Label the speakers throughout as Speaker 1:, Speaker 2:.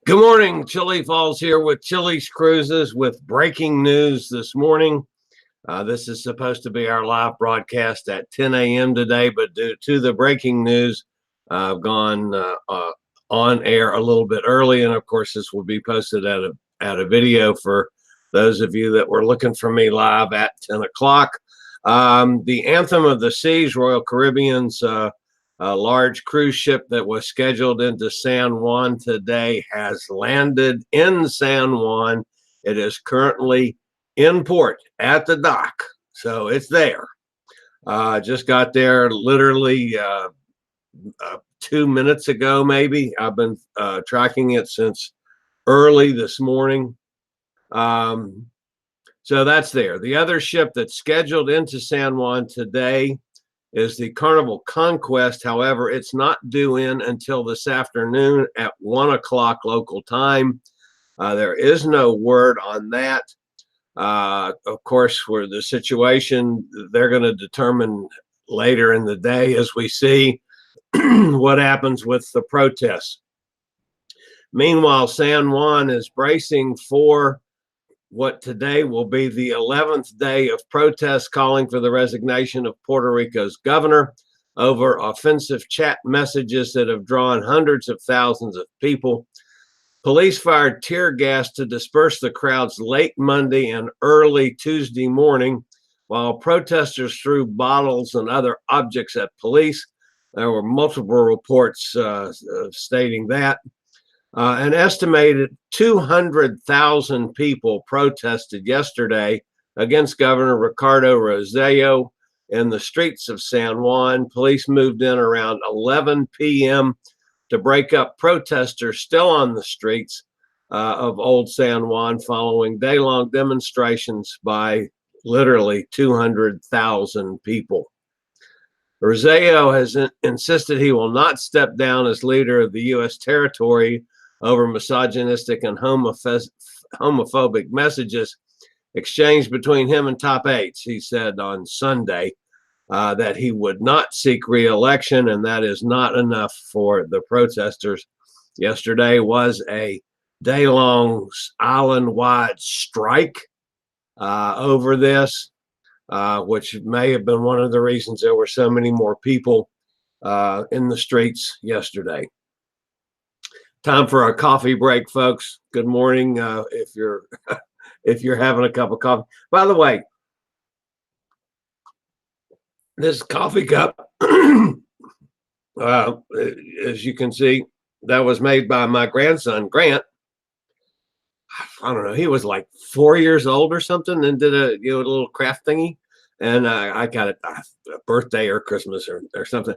Speaker 1: Good morning, Chillie Falls here with Chillie's Cruises with breaking news this morning. This is supposed to be our live broadcast at 10 a.m. today, but due to the breaking news, I've gone on air a little bit early, and of course, this will be posted at a video for those of you that were looking for me live at 10 o'clock. The Anthem of the Seas, Royal Caribbean's a large cruise ship that was scheduled into San Juan today has landed in San Juan. It is currently in port at the dock, so it's there. Just got there literally 2 minutes ago, maybe. I've been tracking it since early this morning. So that's there. The other ship that's scheduled into San Juan today is the Carnival Conquest. However, it's not due in until this afternoon at 1 o'clock local time. There is no word on that. Of course, for the situation, they're going to determine later in the day as we see what happens with the protests. Meanwhile, San Juan is bracing for what today will be the 11th day of protests calling for the resignation of Puerto Rico's governor over offensive chat messages that have drawn hundreds of thousands of people. Police fired tear gas to disperse the crowds late Monday and early Tuesday morning, while protesters threw bottles and other objects at police. There were multiple reports stating that. An estimated 200,000 people protested yesterday against Governor Ricardo Rosselló in the streets of San Juan. Police moved in around 11 p.m. to break up protesters still on the streets of Old San Juan following day-long demonstrations by literally 200,000 people. Rossello has insisted he will not step down as leader of the U.S. territory over misogynistic and homophobic messages exchanged between him and top aides. He said on Sunday that he would not seek re-election, and that is not enough for the protesters. Yesterday was a day-long island-wide strike over this, which may have been one of the reasons there were so many more people in the streets yesterday. Time for a coffee break, folks. Good morning. If you're having a cup of coffee. By the way, this coffee cup, as you can see, that was made by my grandson Grant. I don't know. He was like 4 years old or something, and did a little craft thingy, and I got it a birthday or Christmas or something.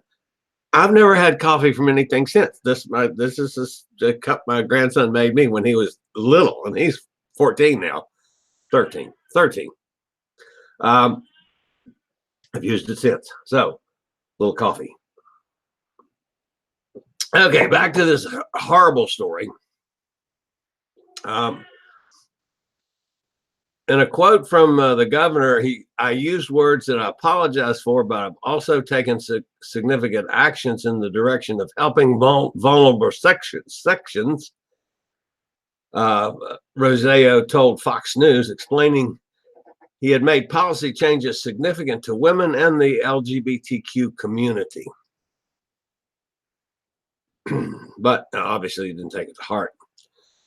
Speaker 1: I've never had coffee from anything since. This is the cup my grandson made me when he was little, and he's 14 now, 13. I've used it since. So, a little coffee. Okay, back to this horrible story. In a quote from the governor, I used words that I apologize for, but I've also taken significant actions in the direction of helping vulnerable sections. Rossello told Fox News, explaining he had made policy changes significant to women and the LGBTQ community. But obviously he didn't take it to heart.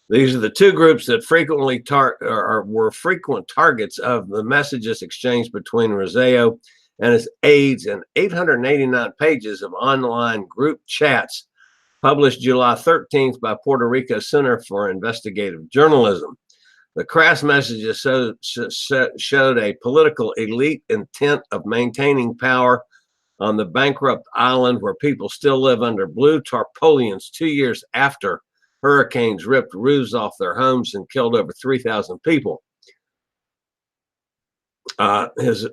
Speaker 1: These are the two groups that frequently were frequent targets of the messages exchanged between Rossello and his aides in 889 pages of online group chats published July 13th by Puerto Rico Center for Investigative Journalism. The crass messages showed a political elite intent of maintaining power on the bankrupt island where people still live under blue tarpaulins 2 years after hurricanes ripped roofs off their homes and killed over 3,000 people. His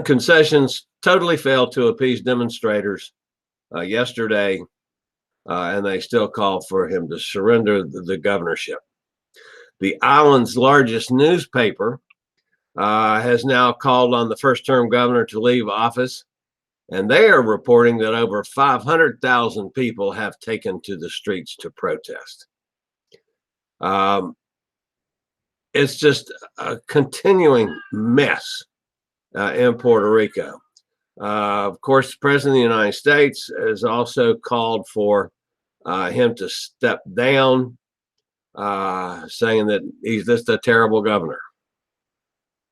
Speaker 1: concessions totally failed to appease demonstrators yesterday, and they still call for him to surrender the governorship. The island's largest newspaper has now called on the first-term governor to leave office, and they are reporting that over 500,000 people have taken to the streets to protest. Um, it's just a continuing mess in Puerto Rico. Of course, the President of the United States has also called for him to step down, saying that he's just a terrible governor.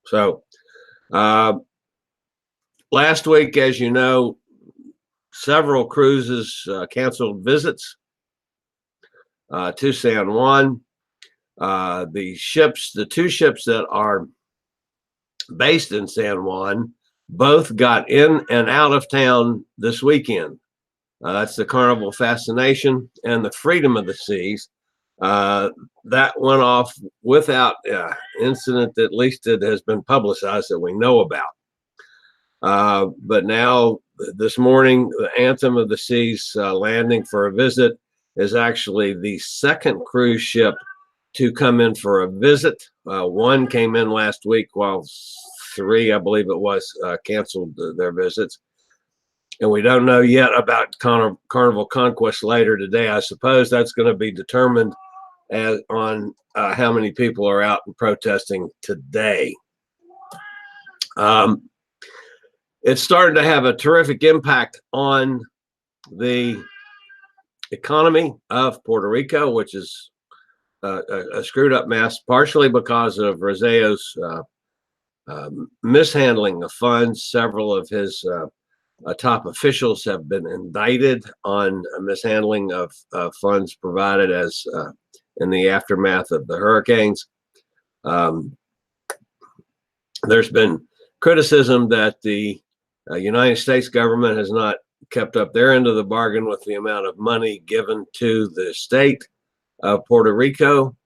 Speaker 1: So, last week, as you know, several cruises canceled visits to San Juan. The two ships that are based in San Juan both got in and out of town this weekend. That's the Carnival Fascination and the Freedom of the Seas. That went off without incident, at least it has been publicized that we know about. But now, this morning, the Anthem of the Seas landing for a visit is actually the second cruise ship to come in for a visit. One came in last week, while three, I believe it was, canceled their visits. And we don't know yet about Carnival Conquest later today. I suppose that's going to be determined on how many people are out and protesting today. It's started to have a terrific impact on the economy of Puerto Rico, which is a screwed up mess, partially because of Rossello's mishandling of funds. Several of his top officials have been indicted on mishandling of funds provided as in the aftermath of the hurricanes. There's been criticism that the United States government has not kept up their end of the bargain with the amount of money given to the state of Puerto Rico,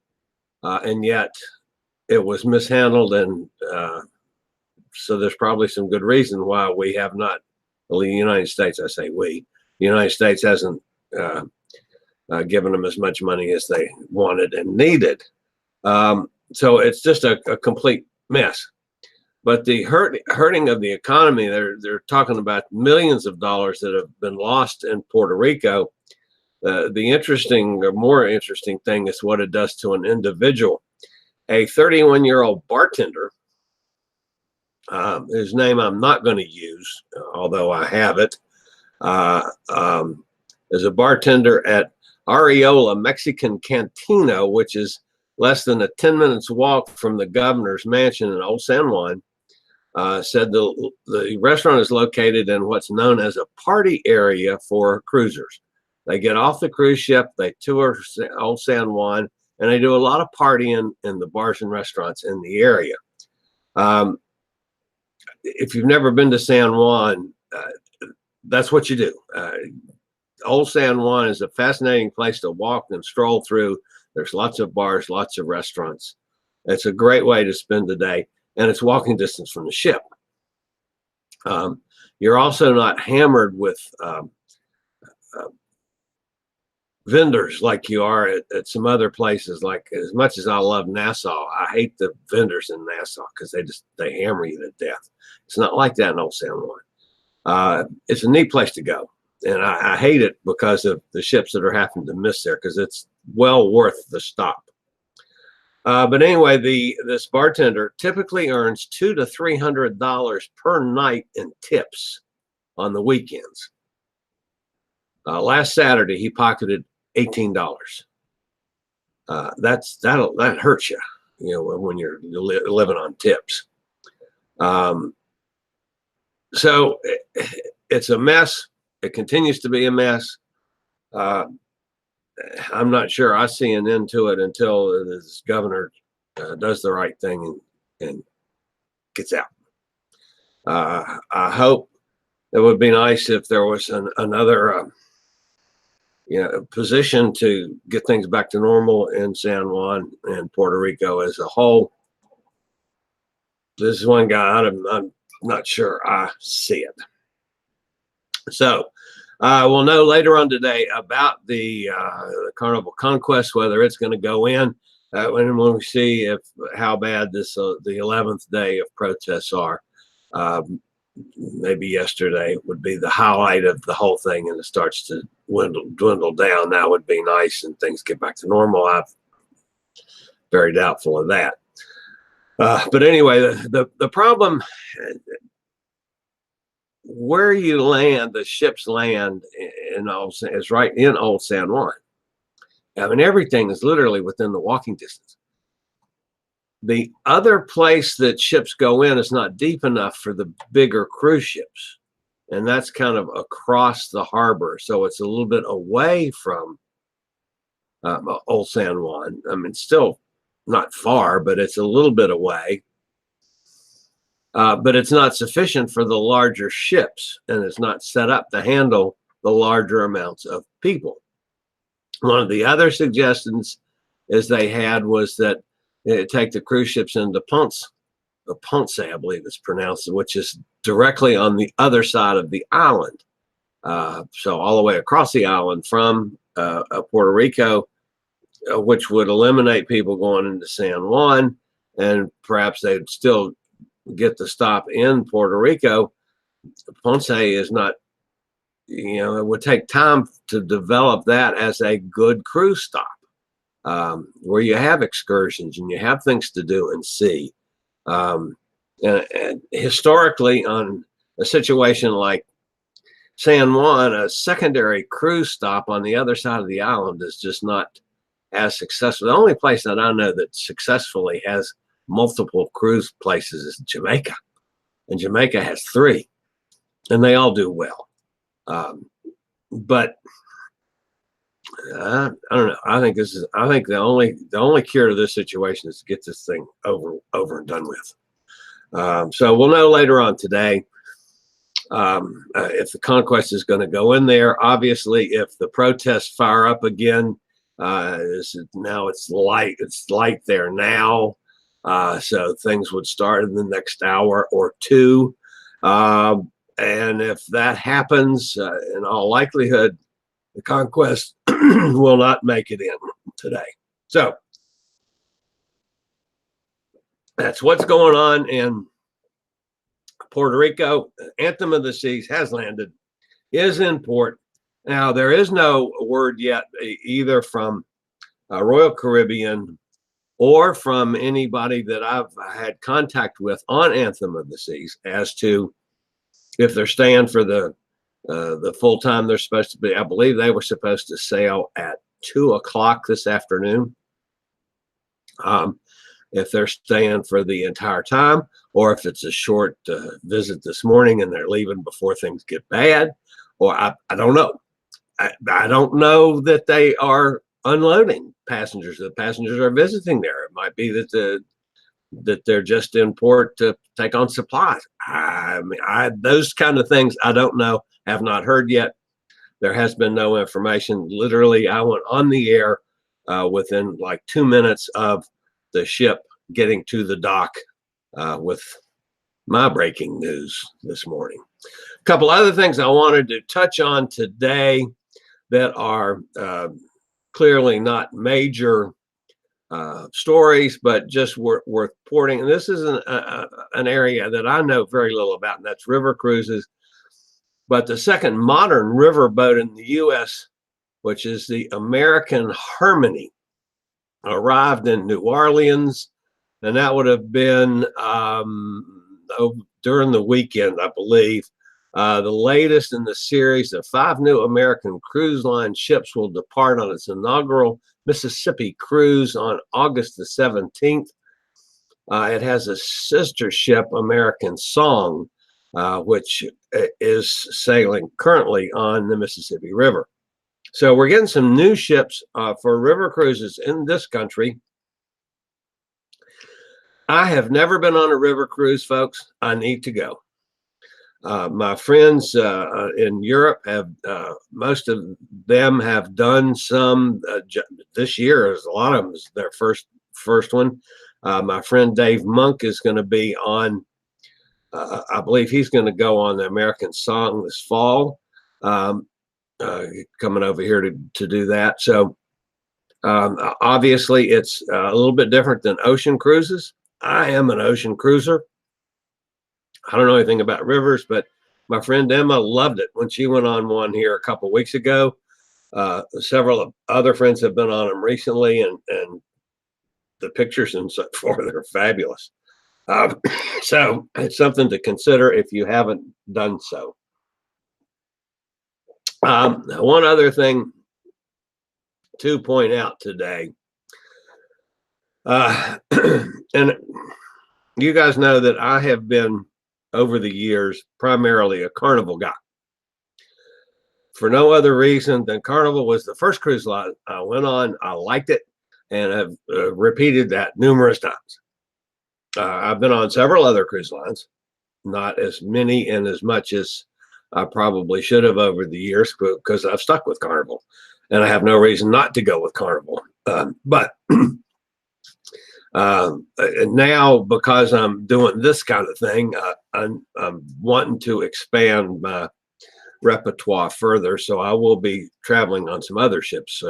Speaker 1: and yet it was mishandled, and so there's probably some good reason why we have not, well, the United States, I say we, the United States hasn't given them as much money as they wanted and needed. So it's just a complete mess. But the hurting of the economy, they're talking about millions of dollars that have been lost in Puerto Rico. The interesting, or more interesting thing, is what it does to an individual. A 31-year-old bartender, whose name I'm not going to use, although I have it, is a bartender at Areola Mexican Cantina, which is less than a 10 minutes walk from the governor's mansion in Old San Juan. Said the restaurant is located in what's known as a party area for cruisers. They get off the cruise ship, they tour Old San Juan, and they do a lot of partying in the bars and restaurants in the area. If you've never been to San Juan, that's what you do. Old San Juan is a fascinating place to walk and stroll through. There's lots of bars, lots of restaurants. It's a great way to spend the day, and it's walking distance from the ship. You're also not hammered with vendors like you are at some other places. Like, as much as I love Nassau, I hate the vendors in Nassau because they hammer you to death. It's not like that in Old San Juan. It's a neat place to go, and I hate it because of the ships that are having to miss there, because it's well worth the stop. But anyway, this bartender typically earns $200 to $300 per night in tips on the weekends. Last Saturday, he pocketed $18. That hurts you, when you're living on tips. So it's a mess. It continues to be a mess. I'm not sure I see an end to it until this governor does the right thing and gets out. I hope it would be nice if there was another position to get things back to normal in San Juan and Puerto Rico as a whole. This is one guy I'm not sure I see it. So we'll know later on today about the Carnival Conquest, whether it's going to go in, when we see how bad the 11th day of protests are. Maybe yesterday would be the highlight of the whole thing, and it starts to dwindle down. That would be nice, and things get back to normal. very doubtful of that. But anyway, the problem, where you land, the ships land is right in Old San Juan. I mean, everything is literally within the walking distance. The other place that ships go in is not deep enough for the bigger cruise ships. And that's kind of across the harbor. So it's a little bit away from Old San Juan. I mean, still not far, but it's a little bit away. But it's not sufficient for the larger ships, and it's not set up to handle the larger amounts of people. One of the other suggestions is they had was that take the cruise ships into Ponce, or Ponce, I believe it's pronounced, which is directly on the other side of the island. So all the way across the island from Puerto Rico, which would eliminate people going into San Juan, and perhaps they'd still get the stop in Puerto Rico. Ponce is not, it would take time to develop that as a good cruise stop, where you have excursions and you have things to do and see. And historically, on a situation like San Juan, a secondary cruise stop on the other side of the island is just not as successful. The only place that I know that successfully has multiple cruise places is Jamaica, and Jamaica has 3, and they all do well. But I don't know. I think the only cure to this situation is to get this thing over and done with. So we'll know later on today if the Conquest is going to go in there. Obviously, if the protests fire up again, now it's light there now. So things would start in the next hour or two. And if that happens, in all likelihood, the Conquest will not make it in today. So that's what's going on in Puerto Rico. Anthem of the Seas has landed, is in port. Now, there is no word yet, either from Royal Caribbean or from anybody that I've had contact with on Anthem of the Seas, as to if they're staying for the full time they're supposed to be. I believe they were supposed to sail at 2:00 this afternoon. If they're staying for the entire time, or if it's a short visit this morning and they're leaving before things get bad, or I don't know. I don't know that they are unloading passengers. The passengers are visiting there. It might be that they're just in port to take on supplies. I mean, those kind of things I don't know. Have not heard yet. There has been no information. Literally, I went on the air within like 2 minutes of the ship getting to the dock with my breaking news this morning. A couple other things I wanted to touch on today that are clearly not major stories, but just worth reporting. And this is an area that I know very little about, and that's river cruises. But the second modern river boat in the U.S., which is the American Harmony, arrived in New Orleans, and that would have been during the weekend, I believe. The latest in the series of 5 new American cruise line ships will depart on its inaugural Mississippi cruise on August the 17th. It has a sister ship, American Song, which is sailing currently on the Mississippi River. So we're getting some new ships for river cruises in this country. I have never been on a river cruise, folks. I need to go. My friends in Europe have, most of them have done some this year. As a lot of them is their first one. My friend Dave Monk is going to be on. I believe he's going to go on the American Song this fall. Coming over here to do that. So obviously, it's a little bit different than ocean cruises. I am an ocean cruiser. I don't know anything about rivers, but my friend Emma loved it when she went on one here a couple of weeks ago. Several other friends have been on them recently, and the pictures and so forth are fabulous. So it's something to consider if you haven't done so. One other thing to point out today, and you guys know that I have been over the years primarily a Carnival guy. For no other reason than Carnival was the first cruise line I went on. I liked it and have repeated that numerous times. I've been on several other cruise lines, not as many and as much as I probably should have over the years, because I've stuck with Carnival and I have no reason not to go with Carnival. But now, because I'm doing this kind of thing, I'm wanting to expand my repertoire further. So I will be traveling on some other ships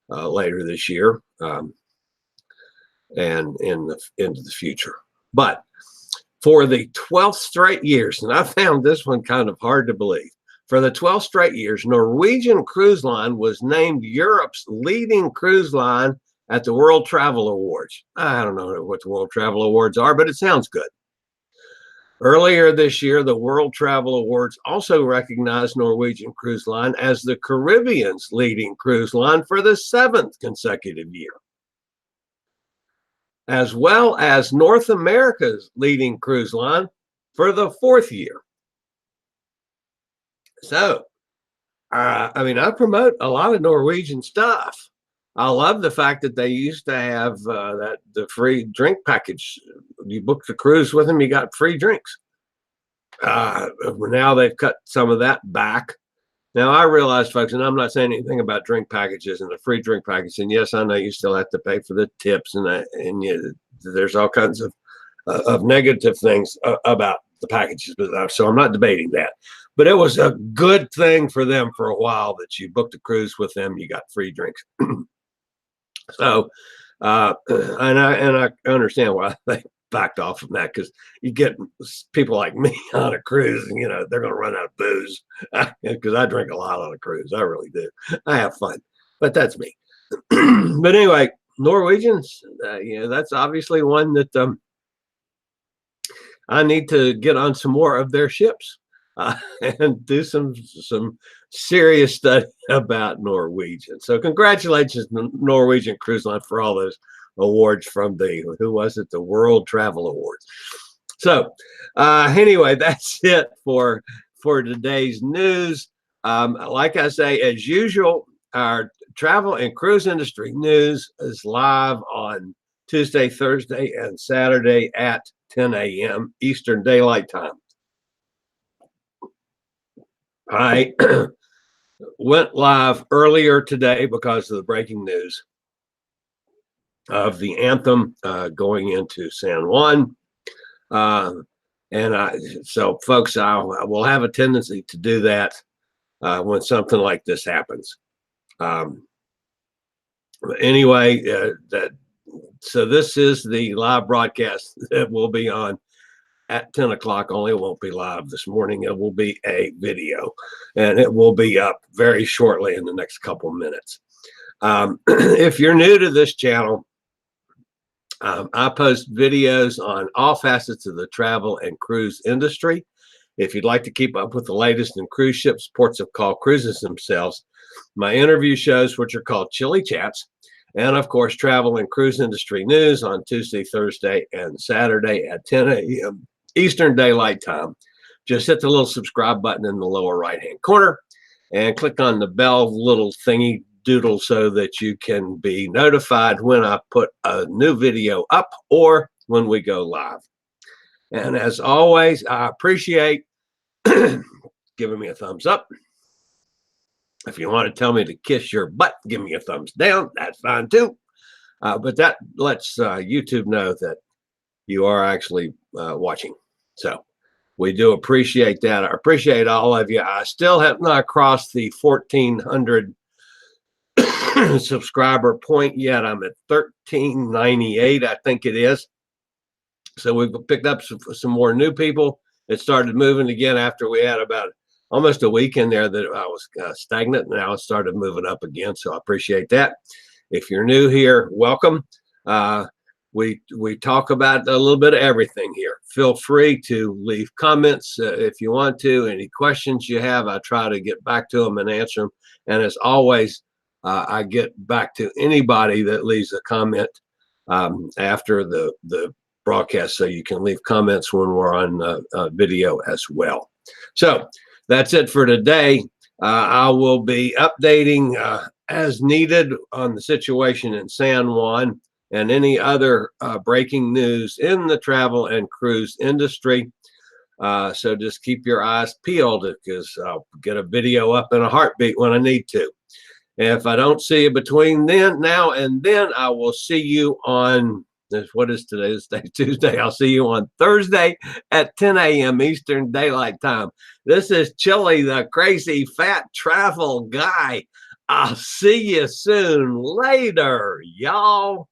Speaker 1: later this year and into the future. But for the 12th straight years, and I found this one kind of hard to believe, for the 12th straight years, Norwegian Cruise Line was named Europe's leading cruise line at the World Travel Awards. I don't know what the World Travel Awards are, but it sounds good. Earlier this year, the World Travel Awards also recognized Norwegian Cruise Line as the Caribbean's leading cruise line for the 7th consecutive year, as well as North America's leading cruise line for the 4th year. So, I mean, I promote a lot of Norwegian stuff. I love the fact that they used to have the free drink package. You booked the cruise with them, you got free drinks. Now they've cut some of that back. Now I realize, folks, and I'm not saying anything about drink packages and the free drink package. And yes, I know you still have to pay for the tips and that, and there's all kinds of negative things about the packages. But so I'm not debating that. But it was a good thing for them for a while that you booked a cruise with them, you got free drinks. So, and I understand why they backed off from that, because you get people like me on a cruise, and they're going to run out of booze, because I drink a lot on a cruise. I really do. I have fun, but that's me. But anyway, Norwegians, that's obviously one that I need to get on some more of their ships. And do some serious study about Norwegian. So congratulations, Norwegian Cruise Line, for all those awards from the World Travel Awards. So anyway, that's it for today's news. Like I say, as usual, our travel and cruise industry news is live on Tuesday, Thursday, and Saturday at 10 a.m. Eastern Daylight Time. I went live earlier today because of the breaking news of the Anthem going into San Juan. So folks, I will have a tendency to do that when something like this happens. Anyway, so this is the live broadcast that will be on at 10 o'clock only. It won't be live this morning. It will be a video, and it will be up very shortly in the next couple minutes. If you're new to this channel, I post videos on all facets of the travel and cruise industry. If you'd like to keep up with the latest in cruise ships, ports of call, cruises themselves, my interview shows, which are called Chillie Chats, and of course, travel and cruise industry news on Tuesday, Thursday, and Saturday at 10 a.m. Eastern Daylight Time. Just hit the little subscribe button in the lower right-hand corner and click on the bell little thingy doodle so that you can be notified when I put a new video up or when we go live. And as always, I appreciate giving me a thumbs up. If you want to tell me to kiss your butt, give me a thumbs down. That's fine too. But that lets YouTube know that you are actually watching. So we do appreciate that. I appreciate all of you. I still have not crossed the 1,400 subscriber point yet. I'm at 1,398, I think it is. So we've picked up some more new people. It started moving again after we had about almost a week in there that I was stagnant. Now it started moving up again. So I appreciate that. If you're new here, welcome. We talk about a little bit of everything here. Feel free to leave comments if you want to. Any questions you have, I try to get back to them and answer them. And as always, I get back to anybody that leaves a comment after the broadcast, so you can leave comments when we're on video as well. So that's it for today. I will be updating as needed on the situation in San Juan and any other breaking news in the travel and cruise industry. So just keep your eyes peeled, because I'll get a video up in a heartbeat when I need to. If I don't see you between now and then, I will see you on, what is today? It's Tuesday. I'll see you on Thursday at 10 a.m. Eastern Daylight Time. This is Chillie, the crazy fat travel guy. I'll see you soon. Later, y'all.